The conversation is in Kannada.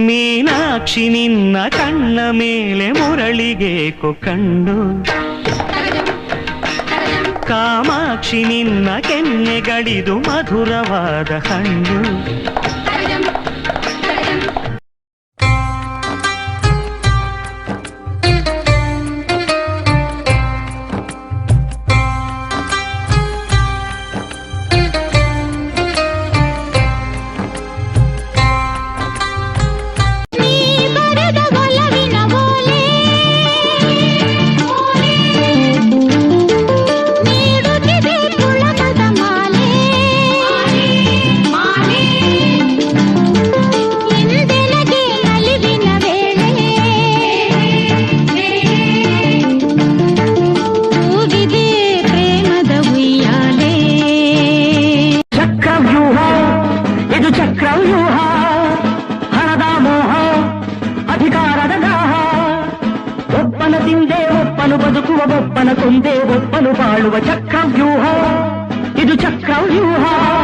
ಮೀನಾಕ್ಷಿ ನಿನ್ನ ಕಣ್ಣ ಮೇಲೆ ಮುರಳಿಗೇಕೋ ಕಂಡು, ಕಾಮಾಕ್ಷಿ ನಿನ್ನ ಕೆನ್ನೆಗಳಿದು ಮಧುರವಾದ ಹಣ್ಣು. ಬದುಕುವ ಒಪ್ಪನ ಕೊಂದೆ ಒಪ್ಪನು ಬಾಳುವ ಚಕ್ರವ್ಯೂಹ, ಇದು ಚಕ್ರವ್ಯೂಹ.